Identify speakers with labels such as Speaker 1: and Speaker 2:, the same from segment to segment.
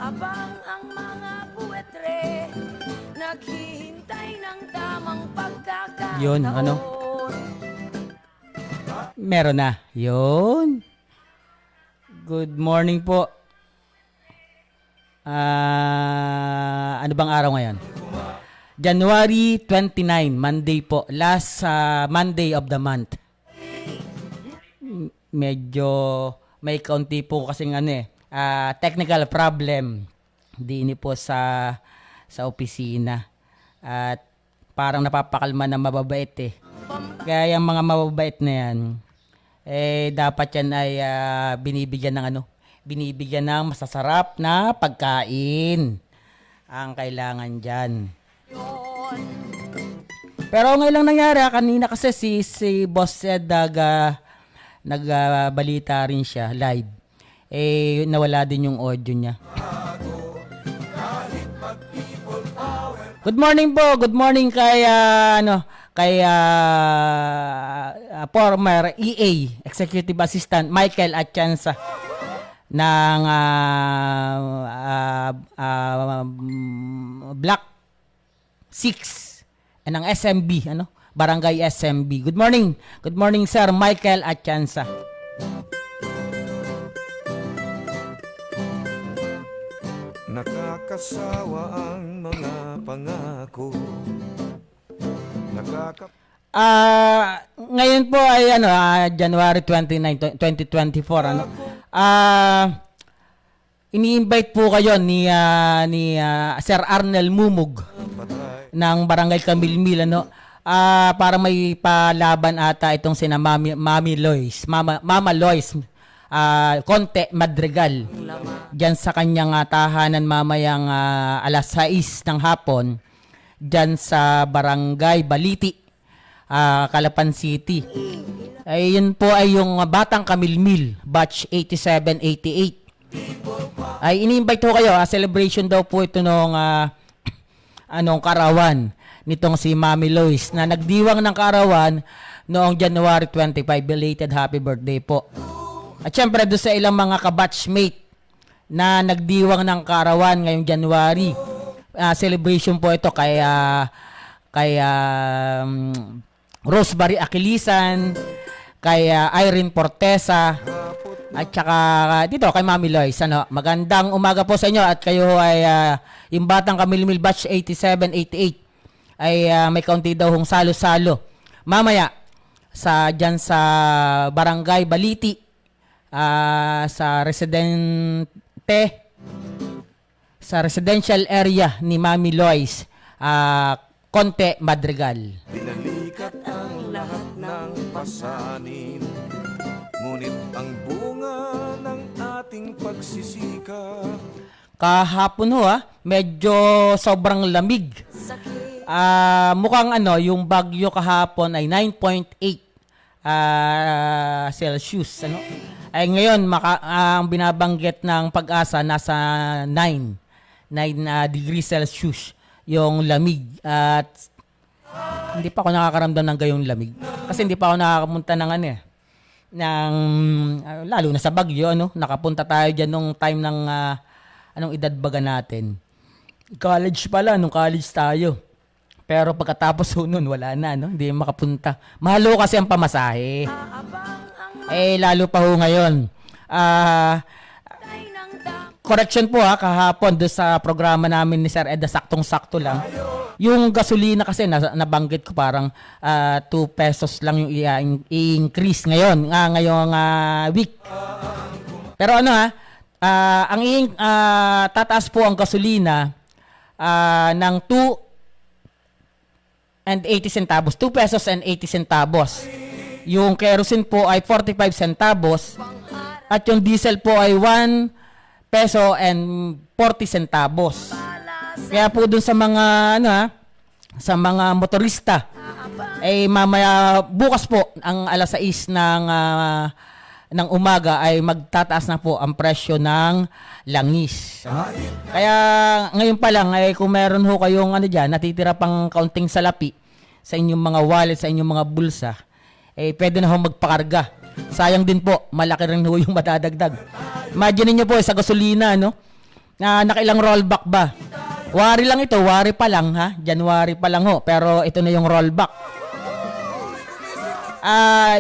Speaker 1: Habang ang mga buwetre naghihintay ng tamang pagkakataon.
Speaker 2: Yun, ano? Meron na. Yun. Good morning po. Ano bang araw ngayon? January 29, Monday po. Last Monday of the month. Medyo may kaunti po kasing technical problem. Di po sa opisina. At parang napapakalma na mababait eh. Kaya yung mga mababait na yan, dapat yan ay binibigyan ng masasarap na pagkain ang kailangan dyan. Pero ngayon lang nangyari, kanina kasi si Boss Ed nagbalita rin siya live. Nawala din yung audio niya. Good morning po. Good morning kay former EA Executive Assistant Michael Atienza ng Block 6 ng SMB, Barangay SMB. Good morning. Good morning, Sir Michael Atienza.
Speaker 3: Nakakasawa ang mga pangako.
Speaker 2: Ngayon po ay January 29, 2024 ini-invite po kayo ni Sir Arnel Mumug ng Barangay Camilmil para may palaban ata itong sina Mama Lois Conte Madrigal diyan sa kanyang tahanan mamayang alas 6 ng hapon diyan sa Barangay Baliti, Calapan City. Yun po ay yung Batang Camilmil batch 8788. Ay ini-invite ko kayo, celebration daw po ito nung karawan nitong si Mami Lois na nagdiwang ng karawan noong January 25. Belated happy birthday po. At syempre doon sa ilang mga kabatchmate na nagdiwang ng karawan ngayong January. Celebration po ito kay Rosemary Aquilisan, kay Irene Portesa, at saka dito kay Mami Lois. Magandang umaga po sa inyo at kayo ay yung Batang Camilmil batch 8788 ay may kaunti daw hong salo-salo mamaya diyan sa Barangay Baliti, sa residential area ni Mami Lois Conte Madrigal.
Speaker 3: Binalikat ang lahat ng pasanin, ngunit ang bunga ng ating pagsisikap.
Speaker 2: Kahapon medyo sobrang lamig. Mukhang yung bagyo kahapon ay 9.8 Celsius. Ay ngayon ang binabanggit ng Pag-asa nasa 9 degrees Celsius yung lamig. At hindi pa ako nakakaramdam ng gayong lamig kasi hindi pa ako nakakapunta lalo na sa bagyo. Nakapunta tayo dyan nung time ng anong edad baga natin, college pala, nung college tayo. Pero pagkatapos nun, wala na, hindi makapunta. Mahalo kasi ang pamasahe. Lalo pa ngayon. Correction po kahapon doon sa programa namin ni Sir Ed, saktong-sakto lang. Yung gasolina kasi nabanggit ko parang 2 pesos lang yung i-increase ngayon, ngayong week. Pero tataas po ang gasolina ng 2 and 80 centavos, 2 pesos and 80 centavos. Yung kerosene po ay 45 centavos at yung diesel po ay 1 peso and 40 centavos. Kaya po dun sa mga sa mga motorista mamaya bukas po ang alas 6 ng umaga ay magtataas na po ang presyo ng langis. Kaya ngayon pa lang kung meron ho kayong diyan natitira pang kaunting salapi sa inyong mga wallet, sa inyong mga bulsa, pwede na ho magpakarga. Sayang din po, malaki rin ho yung madadagdag. Imagine niyo po sa gasolina, nakailang rollback ba? Wari lang ito, wari pa lang ha. January pa lang ho, pero ito na yung rollback.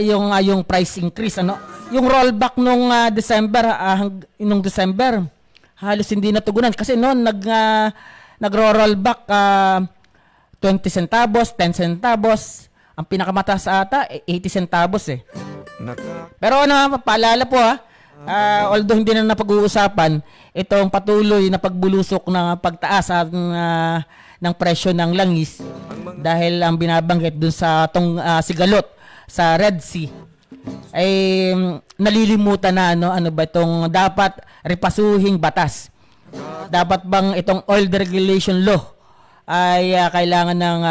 Speaker 2: Yung price increase ano. Yung rollback nung December nung December halos hindi natugunan kasi noon nagro-rollback 20 centavos, 10 centavos. Ang pinakamataas ata 80 centavos eh. Pero paalala po although hindi na napag-uusapan itong patuloy na pagbulusok ng pagtaas ng presyo ng langis dahil ang binabanggit dun sa sigalot sa Red Sea ay nalilimutan na ano ba itong dapat repasuhing batas. Dapat bang itong oil deregulation law ay kailangan ng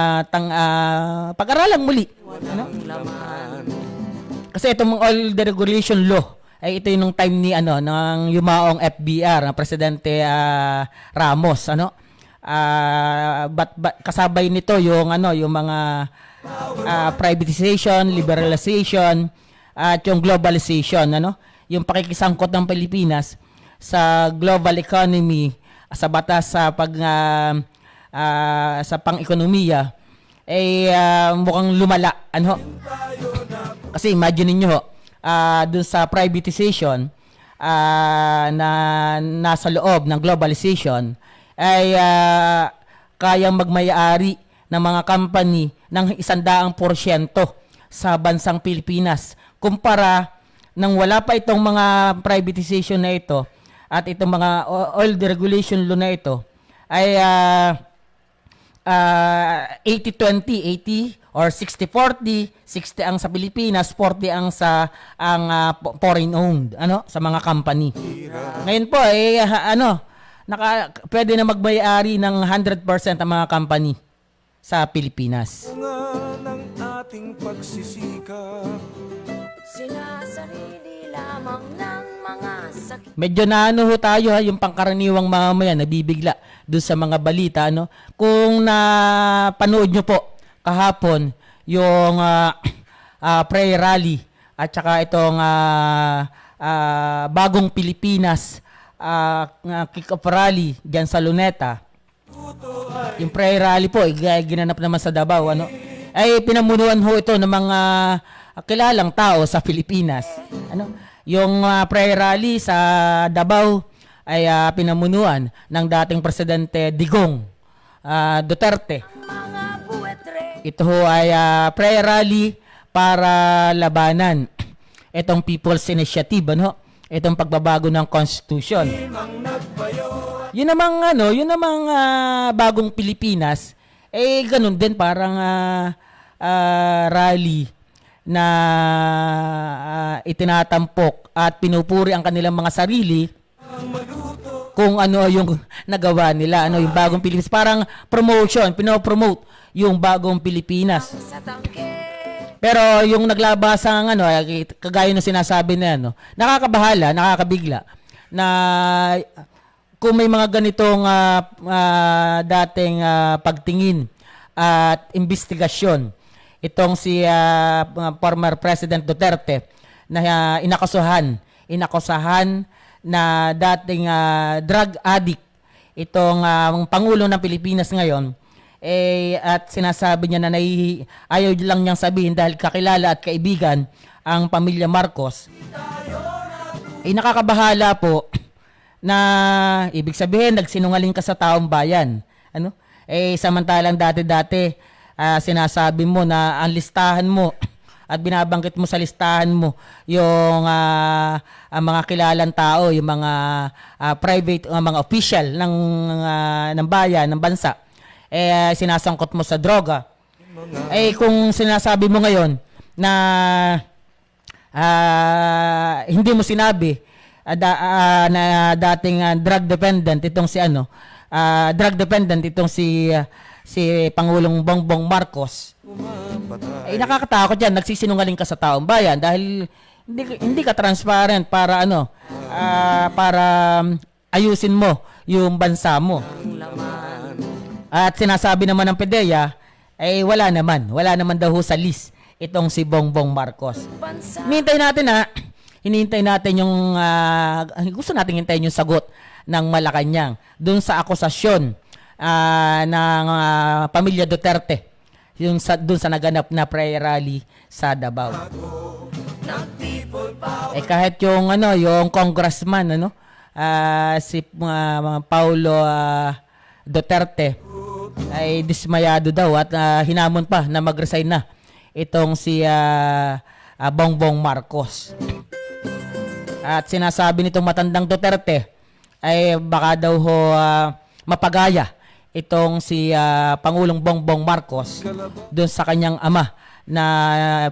Speaker 2: pag-aralan muli. Ano? Kasi itong oil deregulation law ay ito yung time ni ng yumaong FBR na Presidente Ramos but kasabay nito yung yung mga privatization, liberalization at yung globalization yung pakikisangkot ng Pilipinas sa global economy sa batas sa sa pang-ekonomiya ay mukhang lumala kasi imagine niyo dun sa privatization na nasa loob ng globalization ay kayang magmay-ari ng mga company ng 100% sa bansang Pilipinas kumpara nang wala pa itong mga privatization na ito at itong mga oil deregulation law na ito ay 80-20, 80 or 60-40, 60 ang sa Pilipinas, 40 ang sa foreign owned sa mga company. Ngayon po pwede na magmay-ari ng 100% ang mga company sa Pilipinas.
Speaker 3: Ng ating pagsisikap,
Speaker 1: Sinasarili lamang ng mga sakit.
Speaker 2: Medyo ho tayo yung pangkaraniwang mamamayan nabibigla doon sa mga balita Kung napanood nyo po kahapon yung prayer rally at saka itong bagong Pilipinas kick-off rally diyan sa Luneta. Yung prayer rally po ginanap naman sa Davao ay pinamunuan ho ito ng mga kilalang tao sa Pilipinas. Yung prayer rally sa Davao ay pinamunuan ng dating Presidente Digong Duterte.
Speaker 1: Mga buwetre.
Speaker 2: Ito ho ay prayer rally para labanan itong People's Initiative, itong pagbabago ng Constitution. Yun namang bagong Pilipinas, ganun din parang rally na itinatampok at pinupuri ang kanilang mga sarili kung ano yung nagawa nila, yung bagong Pilipinas. Parang promotion, pinopromote yung bagong Pilipinas.
Speaker 1: Sa tangke.
Speaker 2: Pero yung naglabas ang kagaya ng sinasabi na nakakabahala, nakakabigla na kung may mga ganitong dating pagtingin at investigasyon itong si former President Duterte na inakusahan na dating drug addict itong Pangulo ng Pilipinas ngayon at sinasabi niya na ayaw lang niyang sabihin dahil kakilala at kaibigan ang pamilya Marcos. Nakakabahala po na ibig sabihin nagsinungaling ka sa taong bayan. Samantalang dati-dati sinasabi mo na ang listahan mo at binabanggit mo sa listahan mo yung ang mga kilalang tao, yung mga private, mga official ng bayan, ng bansa, sinasangkot mo sa droga. Kung sinasabi mo ngayon na hindi mo sinabi na dating drug dependent itong si Pangulong Bongbong Marcos, nakakatakot yan. Nagsisinungaling ka sa taong bayan dahil hindi ka transparent para para ayusin mo yung bansa mo. At sinasabi naman ng PDEA wala naman daw sa list itong si Bongbong Marcos. Hinihintay natin yung gusto nating hintayin yung sagot ng Malacanang doon sa akusasyon ng pamilya Duterte doon sa naganap na prayer rally sa Davao. Kahit yung congressman si Paulo Duterte ay dismayado daw at hinamon pa na mag-resign na itong si Bongbong Marcos. At sinasabi nitong matandang Duterte ay baka daw mapagaya itong si Pangulong Bongbong Marcos doon sa kanyang ama na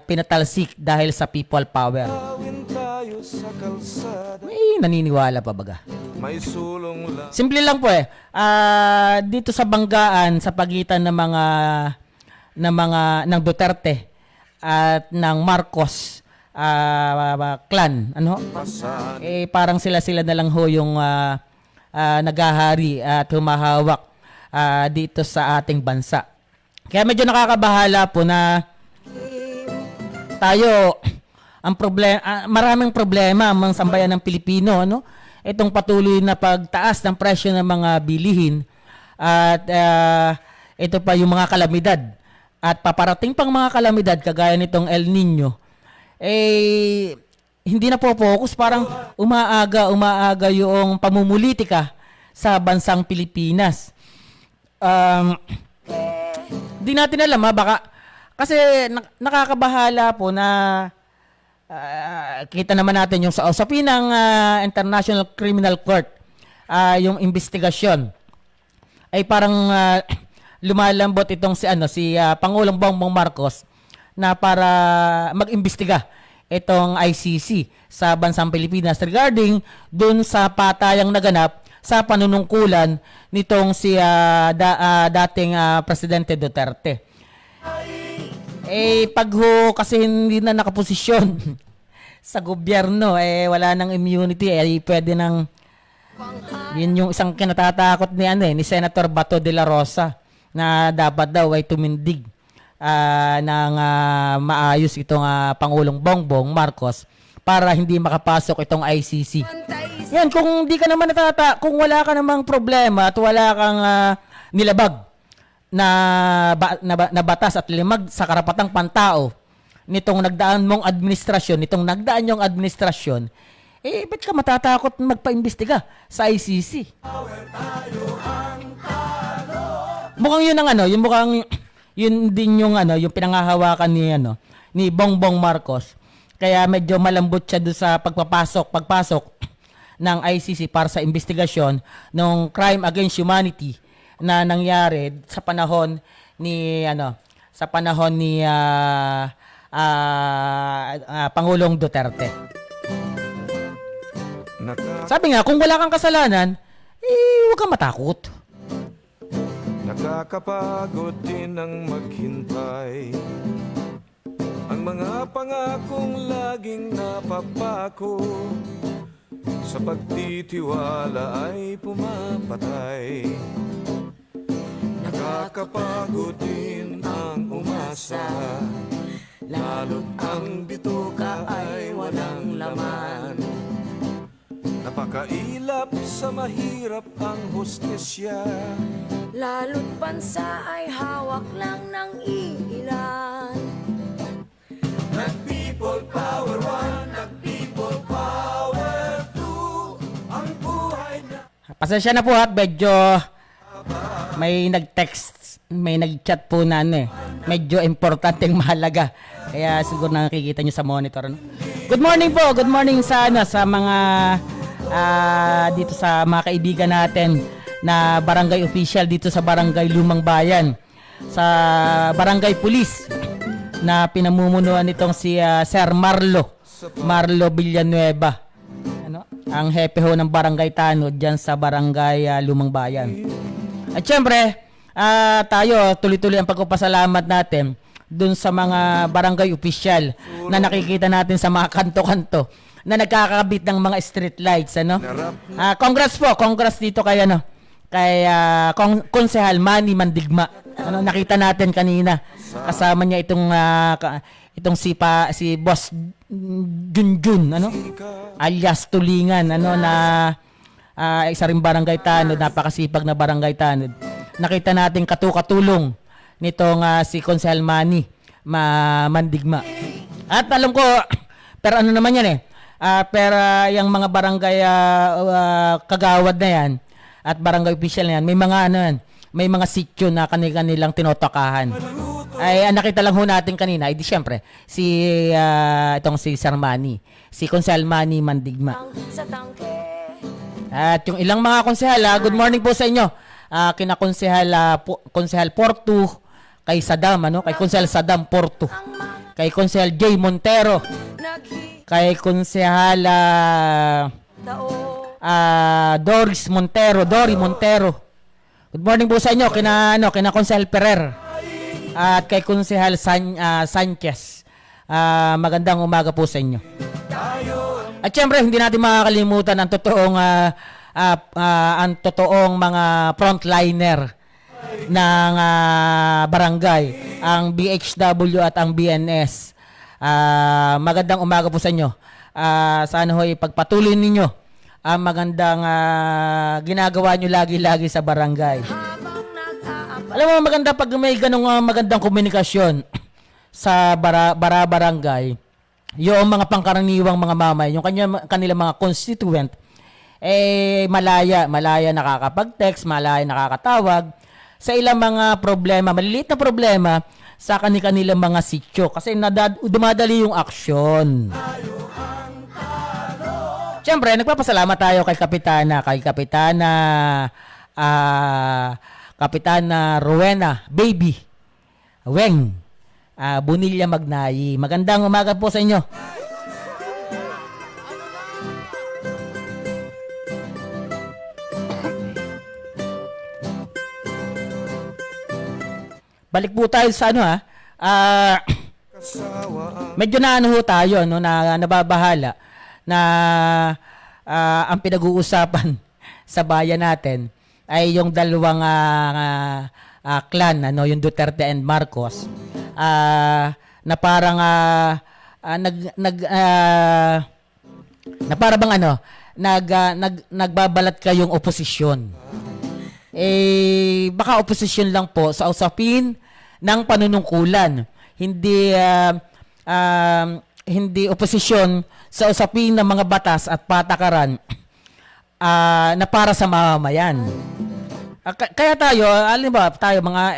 Speaker 2: pinatalsik dahil sa people power.
Speaker 3: Awin tayo sa kalsada,
Speaker 2: May naniniwala pa baga?
Speaker 3: may sulong lang.
Speaker 2: Simple lang po dito sa banggaan sa pagitan ng ng Duterte at ng Marcos clan,
Speaker 3: Pasan,
Speaker 2: parang sila na lang ho yung naghahari at humahawak dito sa ating bansa. Kaya medyo nakakabahala po na tayo ang problema, maraming problema ang sambayan ng Pilipino, itong patuloy na pagtaas ng presyo ng mga bilihin at ito pa yung mga kalamidad at paparating pang mga kalamidad kagaya nitong El Nino hindi na po focus, parang umaaga yung pamumulitika sa bansang Pilipinas. Di natin alam baka kasi nakakabahala po na kita naman natin yung sa usapin ng International Criminal Court, yung investigasyon ay parang lumalambot itong si Pangulong Bongbong Marcos na para mag-imbestiga itong ICC sa bansang Pilipinas regarding dun sa patayang naganap sa panunungkulan nitong si dating Presidente Duterte. Pag kasi hindi na nakaposisyon sa gobyerno, wala nang immunity, pwede nang yun yung isang kinatatakot ni Senator Bato de la Rosa na dapat daw ay tumindig ng maayos itong Pangulong Bongbong Marcos para hindi makapasok itong ICC. Yan, kung di ka naman kung wala ka namang problema at wala kang nilabag na batas at limag sa karapatang pantao nitong nagdaan yung administrasyon, ba't ka matatakot magpa-imbestiga sa ICC? Mukhang yun ang yun din yung yung pinanghahawakan ni Bongbong Marcos. Kaya medyo malambot siya doon sa pagpasok ng ICC para sa investigasyon ng crime against humanity na nangyari sa panahon ni Pangulong Duterte. Sabi nga, kung wala kang kasalanan, huwag kang matakot.
Speaker 3: Nakakapagod din ang maghintay, ang mga pangakong laging napapako, sa pagtitiwala ay pumapatay. Nakakapagod din ang umasa, lalo't ang bituka ay walang laman. Napakailap sa mahirap ang hustisya,
Speaker 1: Lalo't bansa ay hawak lang ng iilan.
Speaker 3: Nag-people power one, nag-people power two, ang buhay na...
Speaker 2: Pasensya na po at medyo may nag-text, may nag-chat po na medyo importanteng mahalaga. Kaya siguro nakikita nyo sa monitor. Good morning po, good morning sa mga dito sa mga kaibigan natin na barangay official dito sa Barangay Lumang Bayan, sa Barangay Police na pinamumunuan nitong si Sir Marlo Villanueva, ang hepe ho ng Barangay Tanod dyan sa Barangay Lumang Bayan. At syempre tayo tuloy-tuloy ang pagpapasalamat natin dun sa mga barangay official na nakikita natin sa mga kanto-kanto na nagkakabit ng mga street lights, congrats dito kay Konsehal Manny Mandigma. Nakita natin kanina kasama niya itong si Boss Junjun alias Tulingan na isa ring barangay tanod, napakasipag na barangay tanod. Nakita natin katulong nitong si Konsehal Manny Mandigma. At alam ko, pero ano naman yan pero yung mga barangay kagawad na yan at barangay official na yan, may mga ano yan, may mga sityo na kanilang tinotokahan. Ay nakita lang ho natin kanina, di syempre, itong si Sir Manny, si Konsehal Manny Mandigma.
Speaker 1: Ang sa tangke.
Speaker 2: At yung ilang mga konsehal, good morning po sa inyo. Kina Konsehal Porto, kay Saddam, kay Konsehal Saddam Porto,
Speaker 1: Ang mga
Speaker 2: kay Konsehal J. Montero, kay Konsehal Doris Montero, Dory Montero. Good morning po sa inyo kina Konsehal Ferrer at kay Konsehal Sanchez. Magandang umaga po sa inyo. At syempre hindi natin makakalimutan ang totoong mga frontliner ng barangay, ang BHW at ang BNS. Magandang umaga po sa inyo. Sana ho'y pagpatuloy ninyo ang magandang ginagawa nyo lagi-lagi sa barangay.
Speaker 1: habang nag-aabang.
Speaker 2: Alam mo, maganda pag may ganong magandang komunikasyon sa barangay, yung mga pangkaraniwang mga mamay, yung kanilang mga constituent, malaya nakakapag-text, malaya nakakatawag sa ilang mga problema, maliliit na problema sa kanilang mga sityo kasi dumadali yung aksyon. Siyempre, nagpapasalamat tayo kay Kapitana Rowena Baby Weng Bunilla Magnayi. Magandang umaga po sa inyo. Balik po tayo sa medyo na ho tayo na nababahala na ang pinag-uusapan sa bayan natin ay yung dalawang clan, yung Duterte and Marcos, na parang na para bang nagbabalat kayong oposisyon. Baka oposisyon lang po sa usapin ng panunungkulan. Hindi oposisyon sa usapin ng mga batas at patakaran na para sa mamamayan. Kaya tayo, alam ba,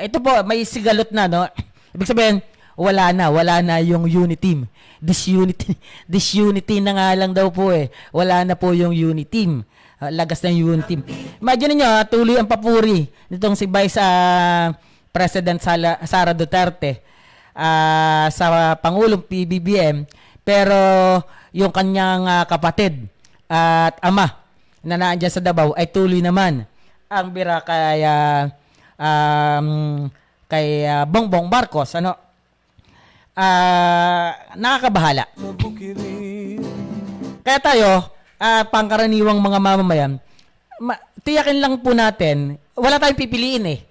Speaker 2: ito po, may sigalot na, Ibig sabihin, wala na yung unity team. Disunity na nga lang daw po Wala na po yung unity team. Lagas ng unity team. Imagine niyo, tuloy ang papuri nitong si Vice President Sara Duterte sa Pangulong PBBM, pero yung kanyang kapatid at ama na naandyan sa Davao ay tuloy naman ang bira kay Bongbong Marcos. Nakakabahala. Kaya tayo, pangkaraniwang mga mamamayan, tiyakin lang po natin, wala tayong pipiliin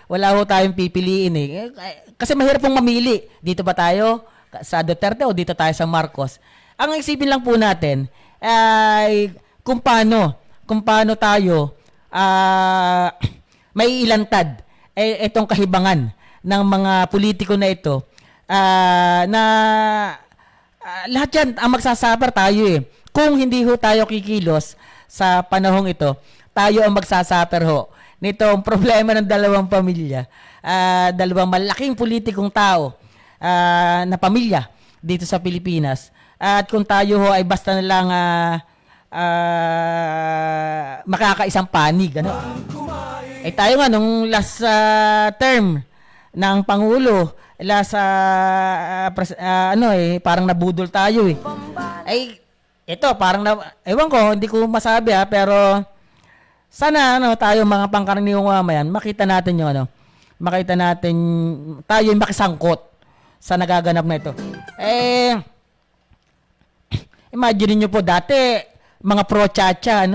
Speaker 2: Wala ho tayong pipiliin kasi mahirap pong mamili. Dito ba tayo sa Duterte o dito tayo sa Marcos? Ang isipin lang po natin ay kung paano tayo may ilantad itong kahibangan ng mga politiko na ito na lahat yan ang magsasuffer tayo Kung hindi ho tayo kikilos sa panahong ito, tayo ang magsasuffer ho nitong problema ng dalawang pamilya, dalawang malaking politikong tao na pamilya dito sa Pilipinas. At kung tayo ho ay basta na lang makakaisang panig, tayo nga nung last term ng Pangulo, parang nabudol tayo ito parang ewan ko, hindi ko masabi pero sana tayo mga pangkaraniwang mamayan, makita natin yung tayo yung makisangkot sa nagaganap na ito. Imagine niyo po dati mga pro-chacha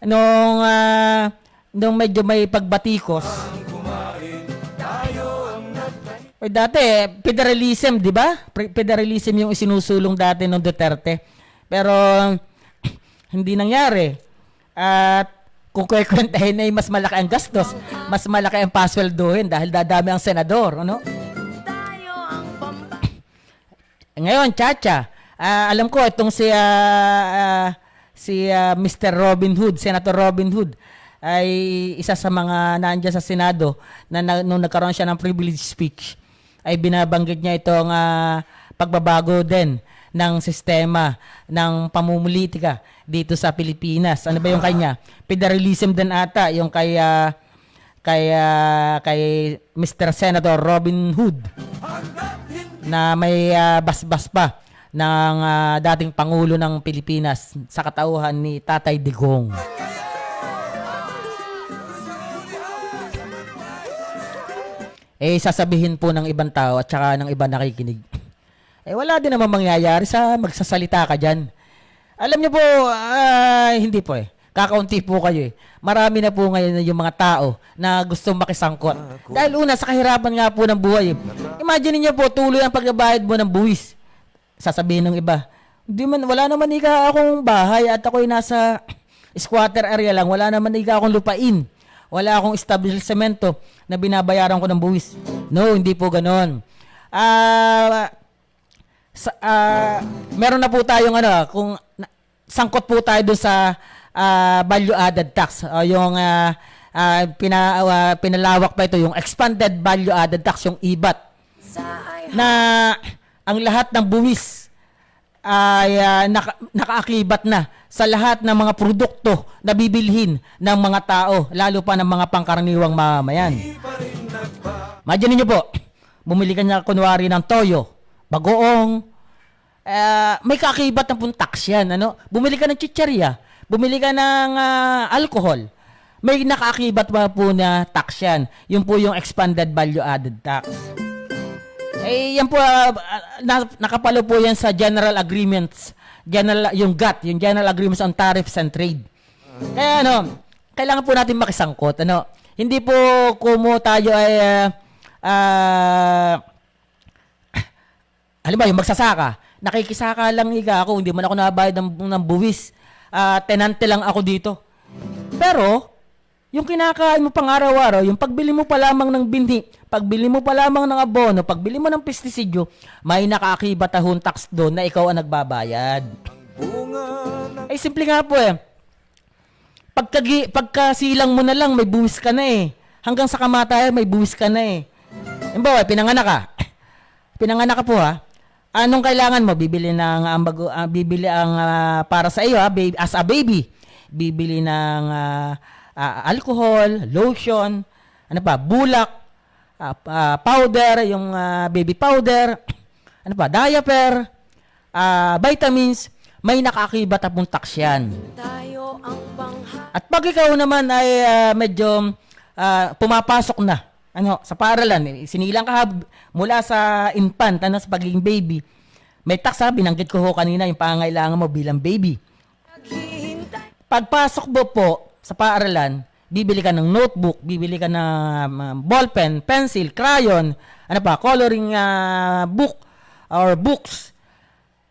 Speaker 2: nung medyo may pagbatikos. Dati federalism, 'di ba? Federalism yung isinusulong dati ng Duterte. Pero hindi nangyari. At kung kukwentahin ay mas malaki ang gastos, mas malaki ang pasweldohin dahil dadami ang senador, ano?
Speaker 1: tayo ang pamba.
Speaker 2: Ngayon, Chacha, alam ko itong si Mr. Robin Hood, Senator Robin Hood, ay isa sa mga nandiyan sa Senado nung nagkaroon siya ng privilege speech, ay binabanggit niya itong pagbabago din ng sistema ng pamumulitika dito sa Pilipinas. Ano ba yung kanya? Federalism din ata yung kay Mr. Senator Robin Hood na may basbas pa ng dating Pangulo ng Pilipinas sa katauhan ni Tatay Digong. Sasabihin po ng ibang tao at saka ng iba nakikinig, wala din naman mangyayari sa magsasalita ka dyan. Alam niyo po, hindi po kakaunti po kayo Marami na po ngayon yung mga tao na gustong makisangkot. Dahil una, sa kahirapan nga po ng buhay. Imagine niyo po, tuloy ang pagbabayad mo ng buwis. Sasabihin ng iba, wala naman akong bahay at ako'y nasa squatter area lang. Wala naman akong lupain. Wala akong establishmento na binabayaran ko ng buwis. No, hindi po ganon. Meron na po tayong kung sangkot po tayo doon sa value added tax o yung pinalawak pa ito yung expanded value added tax, yung IVAT, na ang lahat ng buwis ay nakaakibat na sa lahat ng mga produkto na bibilhin ng mga tao, lalo pa ng mga pangkaraniwang mamamayan. Imagine niyo po, bumili ka niya kunwari ng toyo, bagoong, may kaakibat na pong tax yan. Bumili ka ng chicherya, bumili ka ng alcohol, may nakaakibat pa po na tax yan. Yun po yung expanded value added tax. Yan po, nakapalo po yan sa General Agreements, yung GATT, yung General Agreements on Tariffs and Trade. Kaya kailangan po natin makisangkot. Hindi po kumo tayo ay halimbawa yung magsasaka, nakikisaka lang ako, hindi man ako nabayad ng buwis. Tenante lang ako dito. Pero, yung kinakain mo pang araw-araw, yung pagbili mo pa lamang ng binhi, pagbili mo pa lamang ng abono, pagbili mo ng pestisidyo, may nakaakibat na tax doon na ikaw ang nagbabayad. Simple nga po Pagkasilang mo na lang, may buwis ka na Hanggang sa kamatayan, may buwis ka na Halimbawa, pinanganak ka. Pinanganak ka po Anong kailangan mo? Bibili para sa iyo as a baby. Bibili ng alcohol, lotion, bulak, powder, yung baby powder, diaper, vitamins, may nakaakibat na pong tax yan.
Speaker 1: Tayo ang
Speaker 2: At pag ikaw naman ay medyo pumapasok na sa paaralan, sinilang ka mula sa infant, sa pagiging baby, may tax binanggit ko kanina yung pangangailangan mo bilang baby. Pagpasok mo po sa paaralan, bibili ka ng notebook, bibili ka ng ballpen, pencil, crayon, coloring book or books.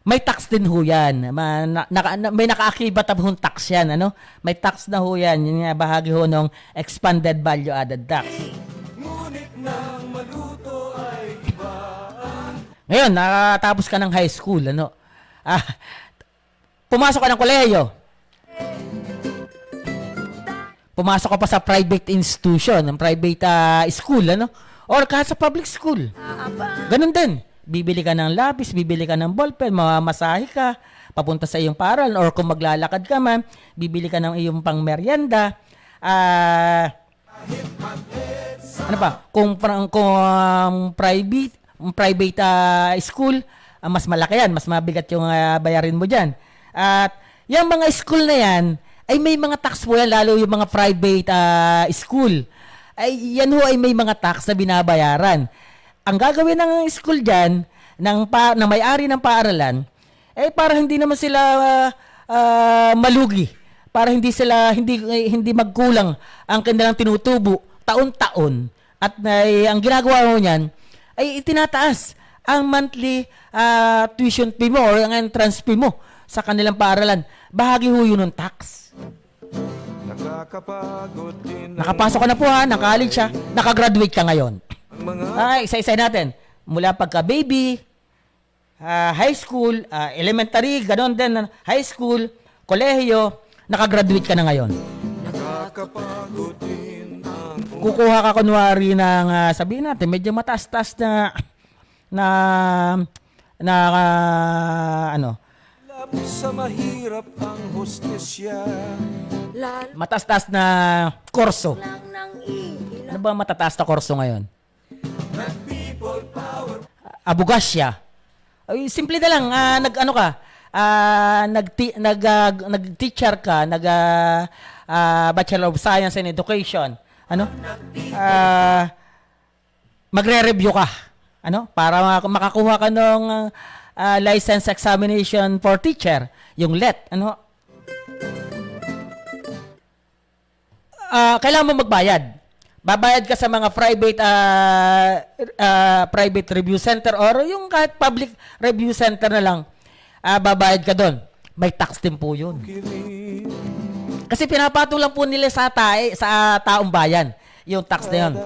Speaker 2: May tax din ho yan. May nakaakibat na hong tax yan. May tax na ho yan. Yung bahagi ho ng expanded value added tax. Ngayon, nakatapos ka ng high school. Pumasok ka ng kolehiyo. Pumasok ka pa sa private institution, ng private school, or kahit sa public school. Ganun din. Bibili ka ng lapis, bibili ka ng ballpen, mamasahe ka, papunta sa iyong paaralan, or kung maglalakad ka man, bibili ka ng iyong pangmeryenda. Kung private school, mas malaki yan, mas mabigat yung bayarin mo dyan. At yung mga school na yan, ay may mga tax po yan, lalo yung mga private school. Yan ho ay may mga tax na binabayaran. Ang gagawin ng school dyan, ng may-ari ng paaralan, para hindi naman sila malugi, para hindi magkulang ang kanilang tinutubo taon-taon. At ang ginagawa mo niyan ay itinataas ang monthly tuition fee mo or ang entrance fee mo sa kanilang paaralan. Bahagi ho yun ng tax.
Speaker 3: Nakakapagod din
Speaker 2: Nakapasok ka na po ha, ng college ha. Nakagraduate ka ngayon.
Speaker 3: ang mga
Speaker 2: Isa-isa natin. Mula pagka-baby, high school, elementary, ganon din, high school, kolehiyo, nakagraduate ka na ngayon.
Speaker 3: nakakapagod din ang
Speaker 2: Kukuha ka kunwari ng, sabihin natin, medyo mataas-taas na ano,
Speaker 3: ulap sa mahirap ang hostesya.
Speaker 1: Lalo
Speaker 2: mataas-taas na korso.
Speaker 1: lang ng ilan.
Speaker 2: Ano ba matataas na korso ngayon? Abogasya. Ay, simple na lang, nag-ano ka, nag-teacher ka, Bachelor of Science in Education. Ano? Magre-review ka. Ano? Para makakuha ka ng license examination for teacher, yung LET. Ano? Kailangan mo magbayad. Babayad ka sa mga private review center or yung kahit public review center na lang. Babayad ka doon. May tax din po yun. Kasi pinapatulang po nila sa taong bayan yung tax na yun.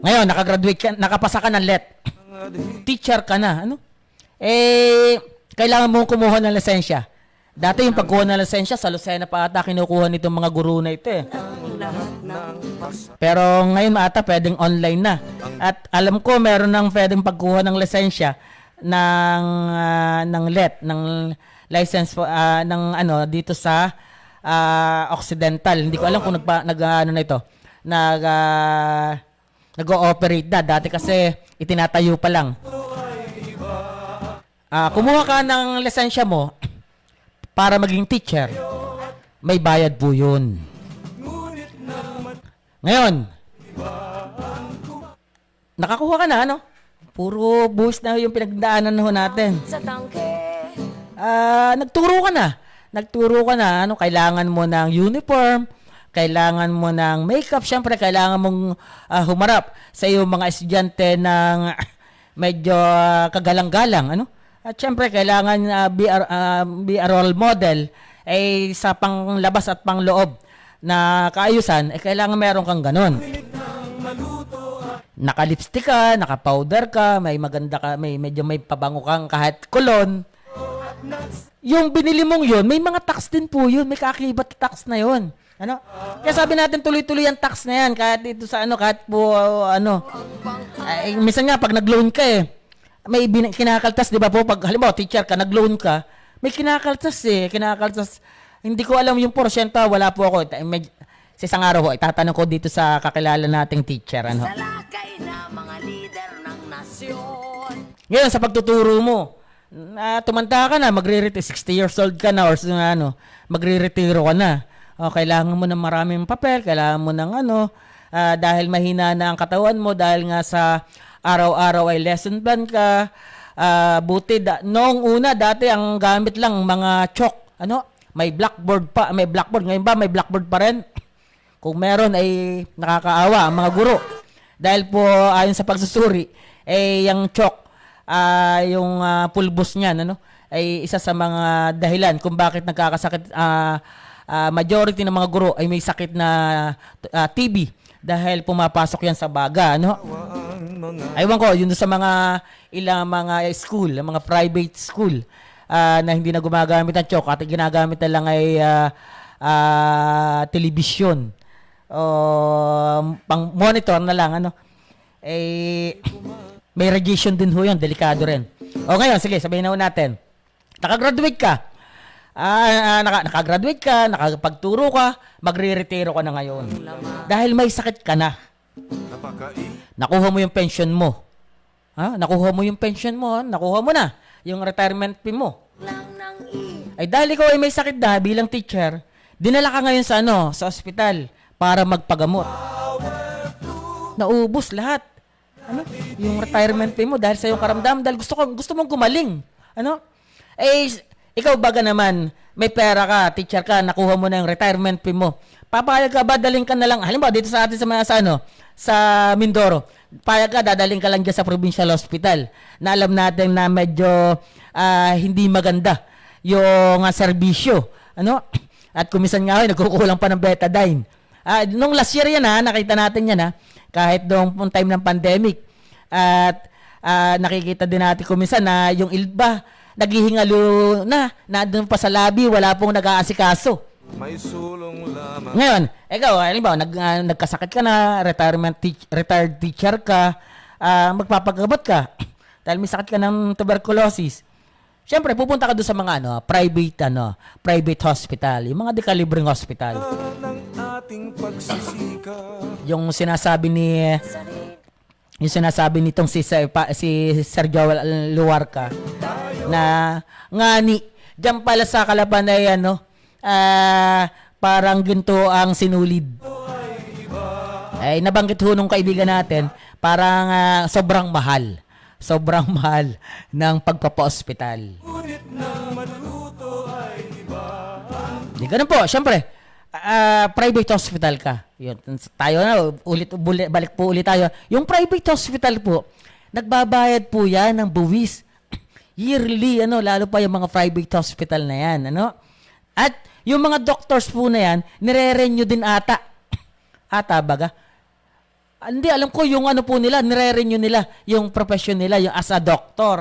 Speaker 2: Ngayon, nakagraduate ka, nakapasa ka ng LET. Teacher ka na. Ano? Kailangan mong kumuha ng lisensya. Dati yung pagkuha ng lisensya, sa Lucena pa ata kinukuha nitong mga guru na ito eh. Pero ngayon ata pwedeng online na. At alam ko meron nang pwedeng pagkuha ng lisensya ng LET, ng license ng ano dito sa Occidental. Hindi ko alam kung ano na ito. Nag-ooperate na. Dati kasi itinatayo pa lang. Kumuha ka ng lisensya mo para maging teacher. May bayad po yun. Ngayon, nakakuha ka na, ano? Puro buwis na yung pinagdaanan ho natin.
Speaker 1: Sa tangke.
Speaker 2: Nagturo ka na. Ano, kailangan mo ng uniform, kailangan mo ng makeup, syempre kailangan mong humarap sa iyong mga estudyante ng medyo kagalang-galang, ano? At syempre kailangan be a role model sa panglabas at pangloob na kaayusan, kailangan meron kang ganun. Naka-lipstick ka, naka-powder ka, may maganda ka, medyo may pabango kang kahit kolon. Yung binili mong yun, may mga tax din po yun, may kakibat tax na yun. Ano? Kaya sabi natin tuloy-tuloy ang tax na yan kahit dito sa kahit po minsan nga pag nag-loan ka may kinakaltas, di ba po? Pag halimbawa teacher ka, nag-loan ka, may kinakaltas Hindi ko alam yung porsyento, wala po ako. Sa isang araw ho, itatanong ko dito sa kakilala nating teacher. Ano?
Speaker 1: Salakay na mga lider ng nasyon.
Speaker 2: Ngayon, sa pagtuturo mo, tumanda ka na, magre-retire, 60 years old ka na, or magre-retiro ka na. Kailangan mo ng maraming papel, kailangan mo ng dahil mahina na ang katawan mo, dahil nga sa araw-araw ay lesson plan ka, buti, noong una, dati ang gamit lang mga chalk, may blackboard pa, ngayon ba may blackboard pa rin? Kung meron ay nakakaawa ang mga guro. Dahil po ayon sa pagsusuri, yung chalk, yung pulbos niyan, ay isa sa mga dahilan kung bakit nagkakasakit, majority ng mga guro ay may sakit na TB dahil pumapasok yan sa baga, Aywan ko, yun sa mga ilang mga school, mga private school na hindi na gumagamit ng chalk at ginagamit na lang ay television o pang monitor na lang may radiation din ho yun, delikado rin. Ngayon, sige, sabihin na natin, nakagraduate ka, nakagraduate ka, nakapagturo ka, magre-retiro ka na ngayon dahil may sakit ka na. Nakuha mo yung pension mo. Nakuha mo yung pension mo, nakuha mo na yung retirement fee mo. Ay dahil ikaw ay may sakit na bilang teacher, dinala ka ngayon sa ospital para magpagamot. Naubos lahat. Yung retirement pay mo dahil sa iyong karamdaman, dahil gusto mong gumaling. Ikaw baga naman, may pera ka, teacher ka, nakuha mo na yung retirement pay mo. Papayag ka ba, daling ka na lang, halimbawa dito sa atin sa Mindoro, payag ka, dadaling ka lang dyan sa provincial hospital na alam natin na medyo hindi maganda yung serbisyo. At kumisan nga ho, nagkukulang pa ng betadine. Nung last year yan nakita natin yan kahit noong time ng pandemic. At nakikita din natin kumisan na yung iba, naghihingalo nandun pa sa lobby, wala pong nag-aasikaso.
Speaker 3: May sulong lamang.
Speaker 2: Ngayon, ikaw, halimbawa, nagkasakit ka na, retired teacher ka, magpapagamot ka, dahil may sakit ka ng tuberculosis. Siyempre, pupunta ka doon sa mga private hospital, yung mga dekalibreng hospital.
Speaker 3: Ng ating pagsisikap.
Speaker 2: Yung sinasabi nitong si Sergio Luarca na ngani diyan pala sa Kalapan ay parang ginto ang sinulid. Ay nabanggit ho nung kaibigan natin, parang sobrang mahal ng pagpapa-ospital.
Speaker 3: Ngunit nang maluto ay iba.
Speaker 2: Di ganun po, syempre, private hospital ka. Yun, tayo na, balik po ulit tayo. Yung private hospital po, nagbabayad po yan ng buwis. Yearly, lalo pa yung mga private hospital na yan, At yung mga doctors po na yan, nire-renew din ata. Ata baga? Hindi, alam ko yung po nila, nire-renew nila yung profession nila, yung as a doctor,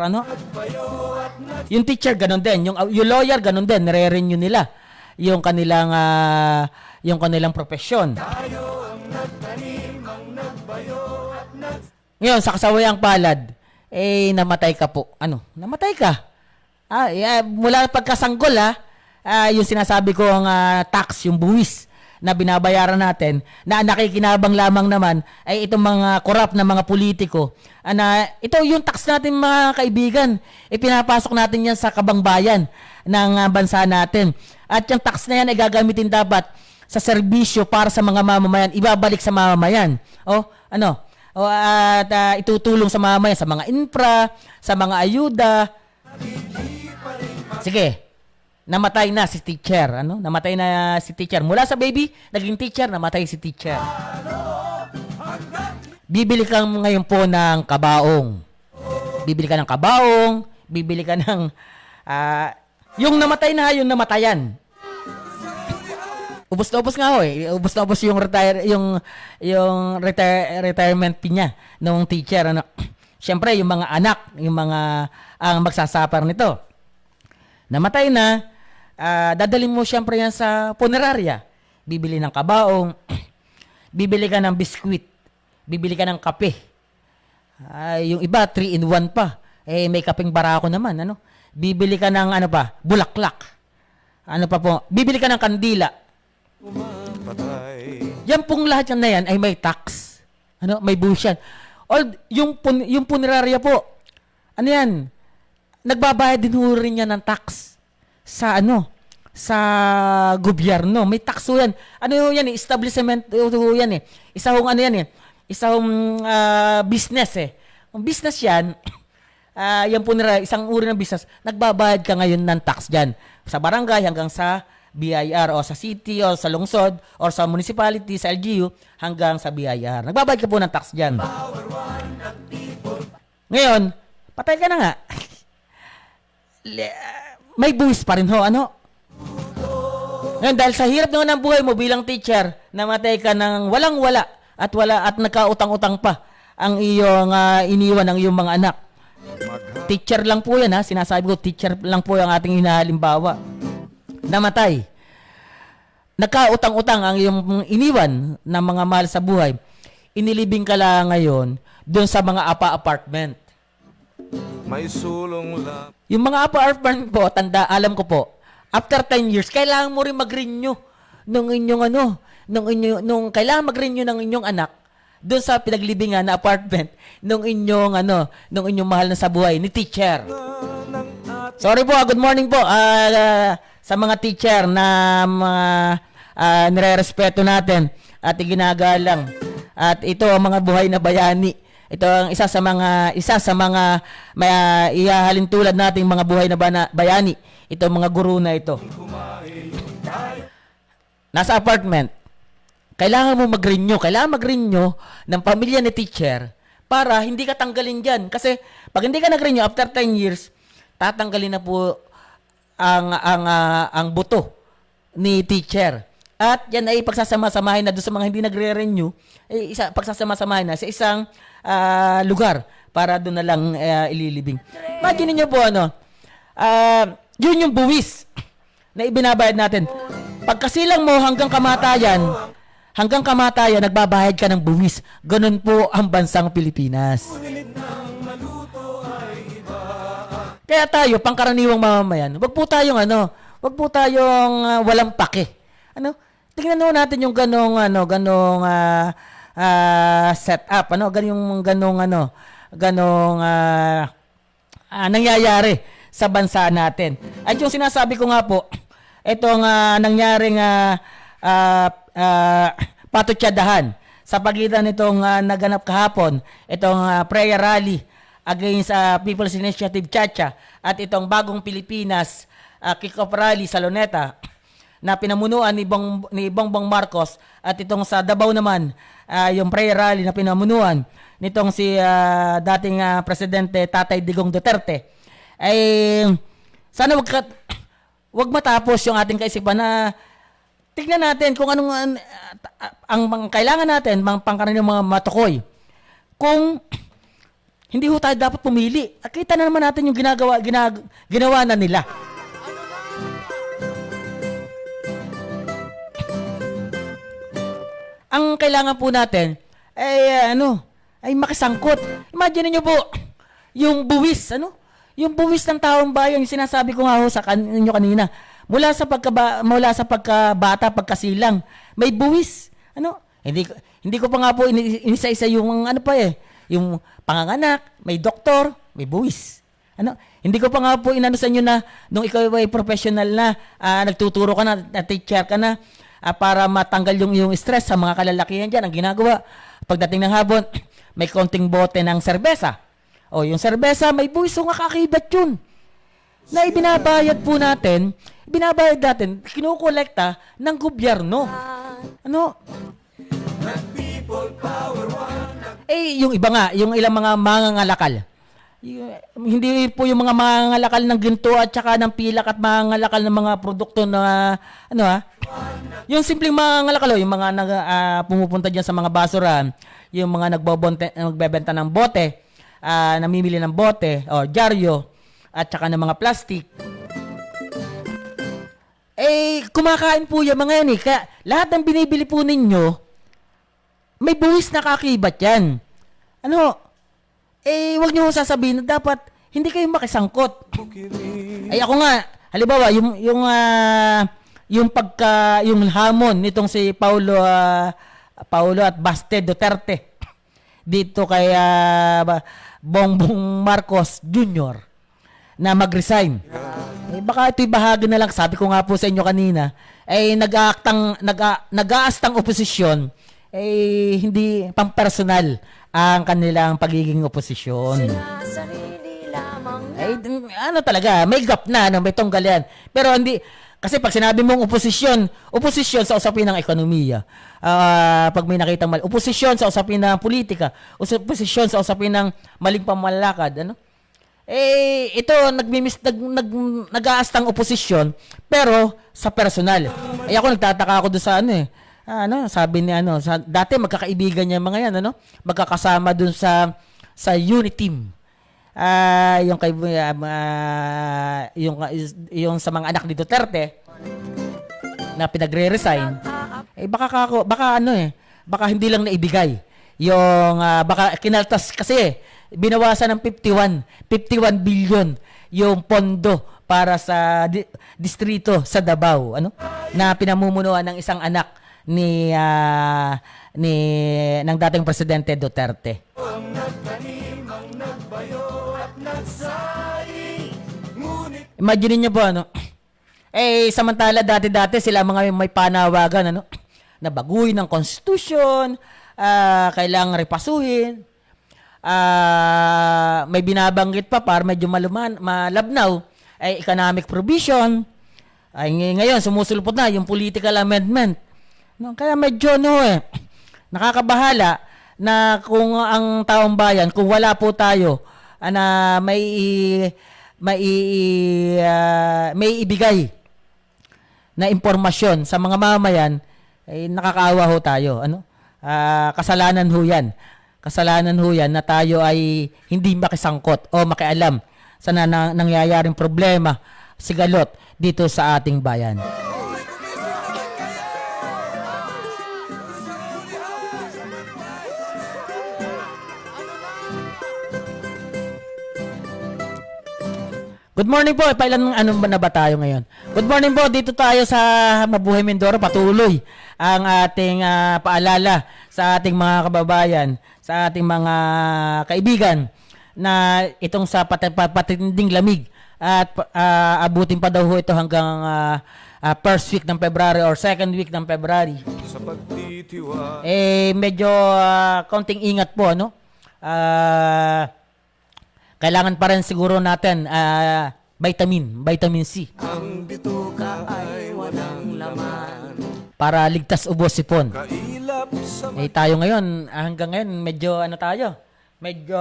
Speaker 2: Yung teacher, ganun din. Yung lawyer, ganun din, nire-renew nila yung kanilang profesyon. Ngayon, sa kasawayang palad, namatay ka po. Namatay ka. Mula pagkasanggol, yung sinasabi ko ang tax, yung buwis na binabayaran natin, na nakikinabang lamang naman ay itong mga korap na mga politiko. Ito yung tax natin mga kaibigan, ipinapasok natin yan sa kabangbayan ng bansa natin. At yung tax na yan ay gagamitin dapat sa serbisyo para sa mga mamamayan, ibabalik sa mamamayan. At itutulong sa mamamayan, sa mga infra, sa mga ayuda. Sige. Namatay na si teacher, Namatay na si teacher. Mula sa baby, naging teacher, namatay si teacher. Bibili ka ngayon po ng kabaong. Bibili ka ng kabaong, bibili ka ng yung namatay na, yung namatayan. Ubos na ubos nga Ubos na ubos yung retirement fee niya ng teacher, Siyempre, yung mga anak, yung mga ang magsasuffer nito. Namatay na. Dadalhin mo siyempre yan sa punerarya. Bibili ng kabaong, bibili ka ng biskwit, bibili ka ng kape. Yung iba, 3-in-1 pa. May kapeng barako naman, Bibili ka ng bulaklak. Pa po? Bibili ka ng kandila. Yan pong lahat yan na yan ay may tax. May buwis yan. Yung punerarya po, yan? Nagbabayad din ho rin yan ng tax sa sa gobyerno. May tax ho yan. Yan establishment ho yan Isa hong Isa hong business Ang business yan, yan po nila, isang uri ng business, nagbabayad ka ngayon ng tax dyan. Sa barangay hanggang sa BIR o sa city o sa lungsod o sa municipality, sa LGU hanggang sa BIR. Nagbabayad ka po ng tax dyan. Ngayon, patay ka na nga. May buwis pa rin ho, Ngayon, dahil sa hirap naman ng buhay mo bilang teacher, namatay ka ng walang-wala at nagkautang-utang pa ang iyong iniwan ng iyong mga anak. Teacher lang po yan, Sinasabi ko, teacher lang po yung ating hinahalimbawa. Namatay. Nagkautang-utang ang iyong iniwan ng mga mahal sa buhay. Inilibing ka lang ngayon doon sa mga apartment.
Speaker 3: May sulong lamang.
Speaker 2: Yung mga apartment po, alam ko po, after 10 years, kailangan mo rin mag-renew nung kailangan mag-renew ng inyong anak doon sa pinaglibingan na apartment nung inyong mahal na sa buhay ni teacher. Sorry po, good morning po sa mga teacher na nire-respeto natin at iginagalang. At ito ang mga buhay na bayani. Ito ang isa sa mga may ihahalin tulad nating mga buhay na bayani. Ito mga guru na ito. Nasa apartment. Kailangan mo mag-renew ng pamilya ni teacher para hindi ka tanggalin diyan. Kasi pag hindi ka nag-renew after 10 years, tatanggalin na po ang buto ni teacher. At yan ay pagsasama-samahin na doon sa mga hindi nagre-renew, pagsasama-samahin na sa isang lugar para doon na lang ililibing. Imagine niyo po yun yung buwis na ibinabayad natin. Pagkasilang mo hanggang kamatayan, nagbabayad ka ng buwis. Ganun po ang bansang Pilipinas. Kaya tayo, pangkaraniwang mamamayan, wag po tayong walang pake. Tingnan mo natin yung ganong setup, nangyayari sa bansa natin. At yung sinasabi ko nga po, itong nangyaring patutsadahan sa pagitan nitong naganap kahapon, itong prayer rally against People's Initiative Chacha at itong Bagong Pilipinas kick-off rally sa Luneta na pinamunuan ni Bongbong Marcos, at itong sa Davao naman yung prayer rally na pinamunuan nitong si dating Presidente Tatay Digong Duterte, ay sana wag matapos yung ating kaisipan na tignan natin kung anong ang kailangan natin, pangkaraniwang mga matukoy. Kung hindi ho tayo dapat pumili, kita na naman natin yung ginawa na nila. Ang kailangan po natin ay makisangkot. Imagine niyo po yung buwis, yung buwis ng taong bayan, yung sinasabi ko nga ho sa inyo kanina. Mula sa pagkabata, pagkasilang, may buwis. Hindi ko pa nga po inisa-isa yung yung panganganak, may doktor, may buwis. Hindi ko pa nga po inano sa inyo na nung ikaw ay professional na, nagtuturo ka na, teacher ka na, para matanggal yung stress sa mga kalalakihan dyan. Ang ginagawa, pagdating ng hapon, may konting bote ng serbesa. O, yung serbesa, may buwis, nga kakibat yun. Na ibinabayad natin, kinukolekta ng gobyerno. Yung iba nga, yung ilang mga mangangalakal. Hindi po yung mga mangangalakal ng ginto at saka ng pilak at mangangalakal ng mga produkto na yung simpleng mangangalakal, yung mga pumupunta diyan sa mga basurahan, yung mga nagbebenta ng bote, namimili ng bote o dyaryo at saka ng mga plastic. Kumakain po yung mga yan eh. Kaya lahat ng binibili po ninyo, may buwis na kakibat yan. Wag niyo sasabihin na dapat hindi kayo makisangkot. Ako nga, halimbawa, yung hamon nitong si Paulo at Baste Duterte dito kay Bongbong Marcos Jr. na mag-resign. Baka ito'y bahagi na lang, sabi ko nga po sa inyo kanina, nag-aastang oposisyon, hindi pang-personal ang kanilang pagiging oposisyon. Talaga, may gap na, may tunggal yan. Pero hindi, kasi pag sinabi mong oposisyon sa usapin ng ekonomiya, pag may nakitang mali, oposisyon sa usapin ng politika, oposisyon sa usapin ng maling pamamalakad, ito nag-aastang oposisyon pero sa personal. Ako nagtataka ako doon sa sabi ni dati magkakaibigan niya mga yan, magkakasama doon sa unit team. Yung sa mga anak ni Duterte na pinagre-resign, baka hindi lang naibigay yung baka kinaltas kasi binawasan ng 51 billion yung pondo para sa distrito sa Davao, na pinamumunuan ng isang anak ng dating presidente Duterte. Imagine niyo po samantala dati sila mga may panawagan na baguhin ng konstitusyon, kailangang repasuhin. May binabanggit pa para medyo malabnaw economic provision. Ngayon sumusulpot na yung political amendment. Kaya medyo nakakabahala na kung ang taong bayan, kung wala po tayo na may ibigay na impormasyon sa mga mamayan, ay nakakaawa ho tayo. Kasalanan ho yan. Kasalanan ho yan na tayo ay hindi makisangkot o makialam sa nangyayaring problema, sigalot dito sa ating bayan. Good morning po. Pailan na ba tayo ngayon? Good morning po. Dito tayo sa Mabuhay Mindoro. Patuloy ang ating paalala sa ating mga kababayan, sa ating mga kaibigan na itong sa patinding lamig at abutin pa daw ho ito hanggang first week ng February or second week ng February.
Speaker 3: Sa pagtitiwa
Speaker 2: Medyo konting ingat po, no? Kailangan pa rin siguro natin vitamin C
Speaker 3: ang bituka ay walang laman.
Speaker 2: para ligtas ubos sipon.
Speaker 3: Kailap sa
Speaker 2: Tayo ngayon, hanggang ngayon, medyo tayo? Medyo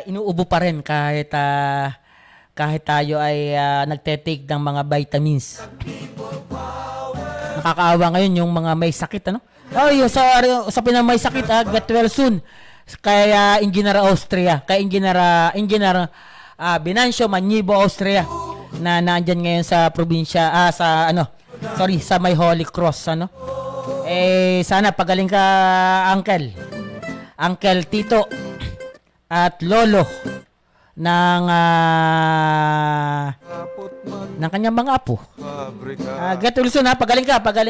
Speaker 2: inuubo pa rin kahit tayo ay nagte-take ng mga vitamins. Nakakaawa ngayon yung mga may sakit, usapin na may sakit, get well soon. Kaya Engineer Austria, kay Engineer Binancio Manibo Austria na nandiyan ngayon sa probinsya sa May Holy Cross sana pagaling ka Uncle Tito at Lolo ng kanyang mga apo.
Speaker 3: pabrika
Speaker 2: Get well soon, pagaling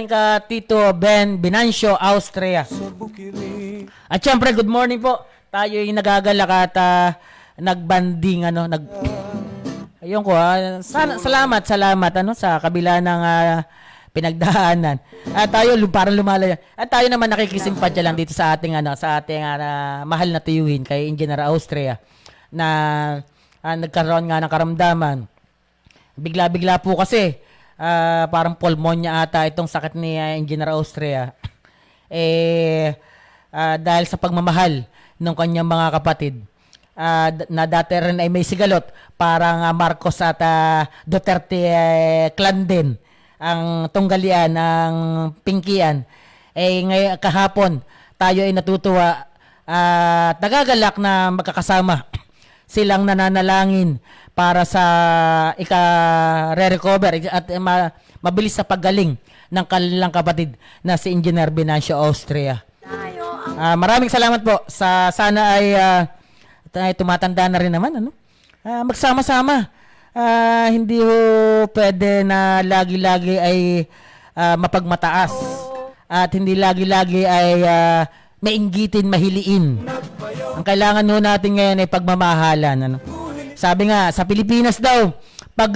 Speaker 2: ka Tito Ben Binancio Austria.
Speaker 3: sa bukirin.
Speaker 2: At syempre, good morning po. Tayo yung nagagalak at nagbanding ayun ko salamat sa kabila ng pinagdaanan. At tayo parang lumalaya. At tayo naman nakikisimpatya lang dito sa ating mahal na tiyuhin kay Engineer Austria na nagkaroon nga ng karamdaman. Bigla-bigla po kasi parang pulmonya ata itong sakit ni Engineer Austria. Dahil sa pagmamahal ng kanyang mga kapatid na dati rin ay may sigalot parang Marcos at Duterte clan din ang tunggalian ng Pingkian. Ngayon kahapon tayo ay natutuwa at nagagalak na magkakasama silang nananalangin para sa ika-recover at mabilis sa paggaling ng kanilang kapatid na si Engineer Binancio Austria. Maraming salamat po. Sana ay tumatanda na rin naman. Magsama-sama. Hindi ho pwede na lagi-lagi ay mapagmataas. At hindi lagi-lagi ay mainggitin, mahiliin. Ang kailangan ho natin ngayon ay pagmamahalan. Sabi nga, sa Pilipinas daw, pag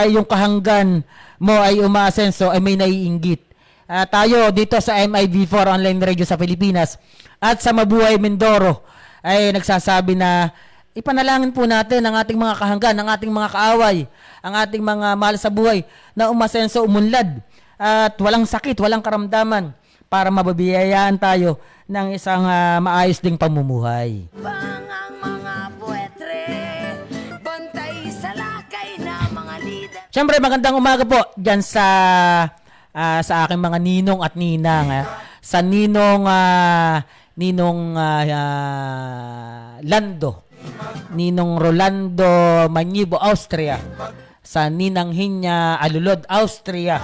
Speaker 2: yung kahanggan mo ay umaasenso, ay may naiinggit. Tayo dito sa MIB4 Online Radio sa Pilipinas at sa Mabuhay Mindoro ay nagsasabi na ipanalangin po natin ang ating mga kahanggan, ang ating mga kaaway, ang ating mga mahal sa buhay na umasenso, umunlad at walang sakit, walang karamdaman para mababiyayaan tayo ng isang maayos ding pamumuhay.
Speaker 1: Bang ang mga puwetre, bantay sa lakay na mga lider.
Speaker 2: Siyempre magandang umaga po dyan sa aking mga ninong at ninang. Sa ninong Ninong Rolando Manibo Austria, sa ninang Hinya Alulod Austria.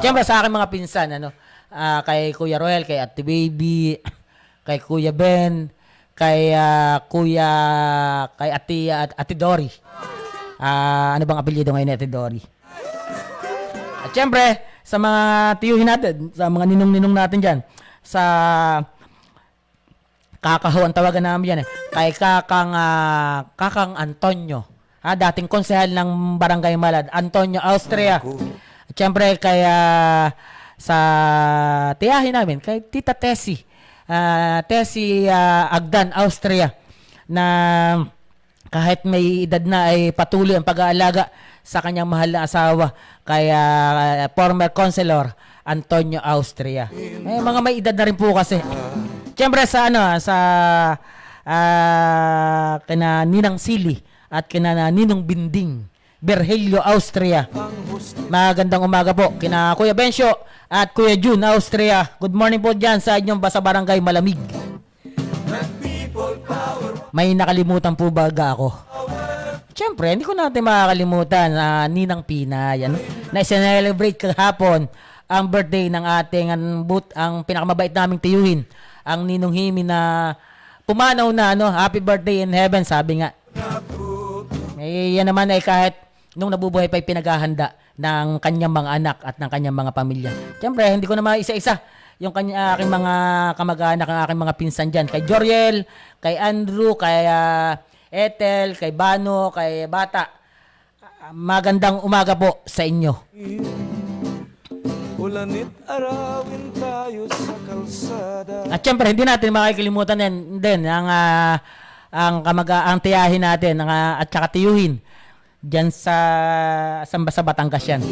Speaker 2: Siyempre sa aking mga pinsan kay Kuya Roel, kay Ate Baby, kay Kuya Ben, kay Ate Dory. Ano bang apelyido ngayon ni Ate Dory? At siyempre sa mga tiyuhin natin, sa mga ninong-ninong natin dyan, sa Kakaho ang tawagan namin yan kay Kakang Antonio, dating konsehal ng Barangay Malad, Antonio Austria. At syempre kay sa tiyahin namin, kay Tita Tessie, Agdan Austria, na kahit may edad na ay patuloy ang pag-aalaga sa kanyang mahal na asawa, kay former councilor Antonio Austria. Mga may edad na rin po kasi. Siyempre sa kina Ninang Sili at kina Ninong Binding Virgilio, Austria. Magandang umaga po kina Kuya Bencio at Kuya June, Austria. Good morning po dyan sa inyong basa barangay Malamig. May nakalimutan po baga ako? Siyempre, hindi ko natin makakalimutan na Ninang Pinay, ano? Na i-celebrate kahapon ang birthday ng ating ang pinakamabait naming tiyuhin, ang Ninong Himi na pumanaw na, ano, happy birthday in heaven, sabi nga. Yan naman ay kahit nung nabubuhay pa ay pinaghahanda ng kanyang mga anak at ng kanyang mga pamilya. Siyempre, hindi ko na isa-isa yung aking mga kamag-anak, ang aking mga pinsan dyan. Kay Joriel, kay Andrew, kay Ethel, kay Bano, kay Bata. Magandang umaga po sa inyo.
Speaker 3: Ulanit arawin tayo sa kalsada.
Speaker 2: At syempre, hindi natin makikilimutan din ang tiyahin natin at saka tiyuhin dyan sa Batangas yan.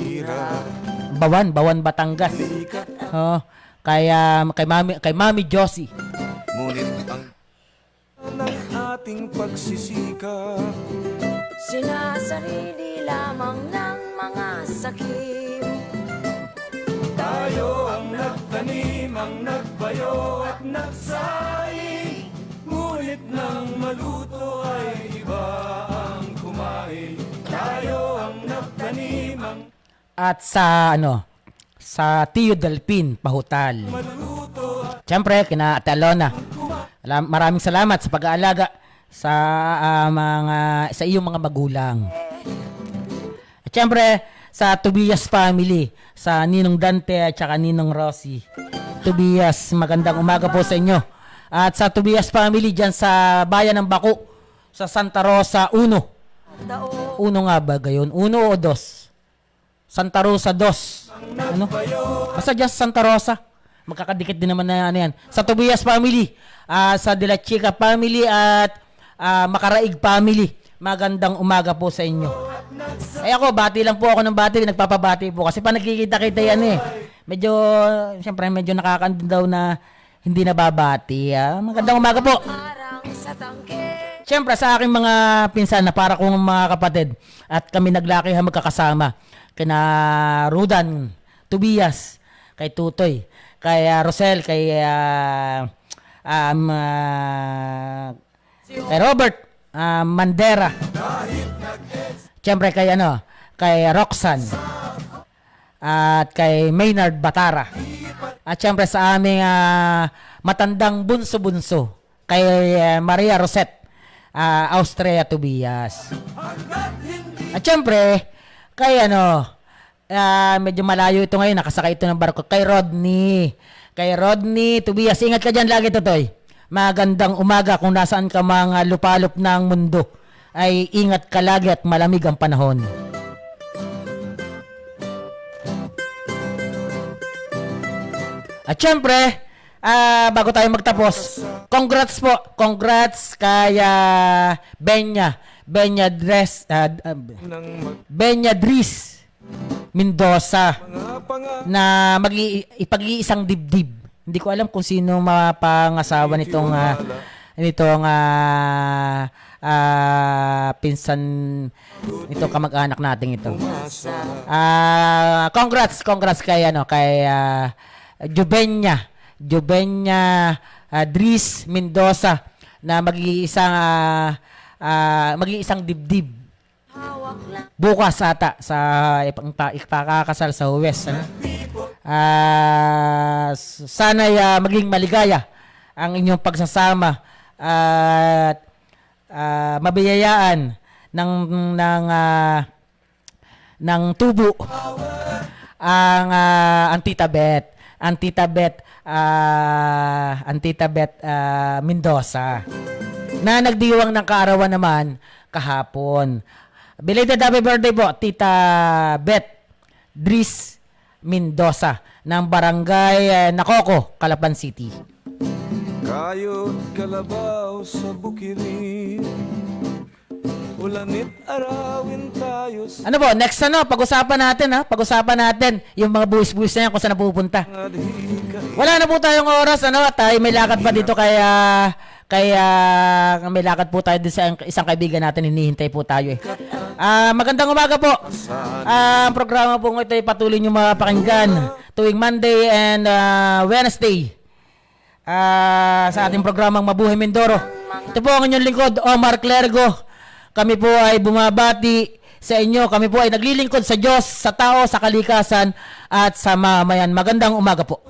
Speaker 2: Bawan Batangas. Oh, kay Mami Josie.
Speaker 3: Ngunit ang ng ating pagsisikap,
Speaker 1: Sinasarili lamang ng mga sakim.
Speaker 3: tayo ang nagtanim, ang nagbayo at nagsaing. Ngunit nang maluto ay iba ang kumain. Tayo ang nagtanim, ang
Speaker 2: At sa Tio Delpin Pahutal. Siyempre, kina Ate Alona. Maraming salamat sa pag-aalaga sa iyong mga magulang. At siyempre, sa Tobias family, sa Ninong Dante at saka Ninong Rosie. Tobias, magandang umaga po sa inyo. At sa Tobias family dyan sa bayan ng Baku, sa Santa Rosa 1. Uno nga ba gayon? 1 o 2? Santa Rosa 2. Ano? Basta dyan sa Santa Rosa. Magkakadikit din naman na yan. Sa Tobias family, sa De La Chica family at Makaraig family. Magandang umaga po sa inyo. Ay ako, bati lang po ako ng bati. Nagpapabati po. Kasi pa nagkikita-kita yan eh. Siyempre medyo nakakandun daw na hindi nababati. Magandang umaga po.
Speaker 1: Parang sa tangke.
Speaker 2: Siyempre sa aking mga pinsan na para kong mga kapatid at kami naglakihan magkakasama kina Rudan, Tobias, kay Tutoy, kay Rosel, kay Robert Mandera. Siyempre kay Roxanne at kay Maynard Batara. At siyempre sa aming matandang bunso-bunso kay Maria Rosette, Austria Tobias. At siyempre kay medyo malayo ito ngayon, nakasakay ito ng barko, kay Rodney. Kay Rodney Tobias, ingat ka dyan lagi, Totoy. Magandang umaga kung nasaan ka mga lupalop ng mundo. Ay ingat ka lagi at malamig ang panahon. At syempre, bago tayo magtapos, congrats po. Congrats kay Benya Dris Mendoza na ipag-iisang dibdib. Hindi ko alam kung sino mapangasawa nitong pinsan nitong kamag-anak natin ito. Congrats kay Jubenya Dris Mendoza na mag-iisang dibdib.
Speaker 1: Hawak lang.
Speaker 2: Bukas ata sa ipakakasal sa Huwes. Sana'y maging maligaya ang inyong pagsasama at mabiyayaan ng tubo ang Tita Beth Mendoza na nagdiwang ng kaarawan naman kahapon. Belated happy birthday po, Tita Beth Dris Mendoza ng Barangay Nakoko, Calapan City.
Speaker 3: Kayod kalabaw sa bukirin, ulanit arawin tayo sa
Speaker 2: Ano po, next pag-usapan natin yung mga buwis-buwis na yan kung saan napupunta.
Speaker 3: adhika.
Speaker 2: Wala na po tayong oras, at tayo may lakad pa dito kay Kaya may lakad po tayo din sa isang kaibigan natin, hinihintay po tayo eh. Magandang umaga po. Ang programa po ito ay patuloy nyo mapakinggan tuwing Monday and Wednesday sa ating programang Mabuhay Mindoro. Ito po ang inyong lingkod, Omar Clergo. Kami po ay bumabati sa inyo. Kami po ay naglilingkod sa Diyos, sa tao, sa kalikasan at sa mamayan. Magandang umaga po.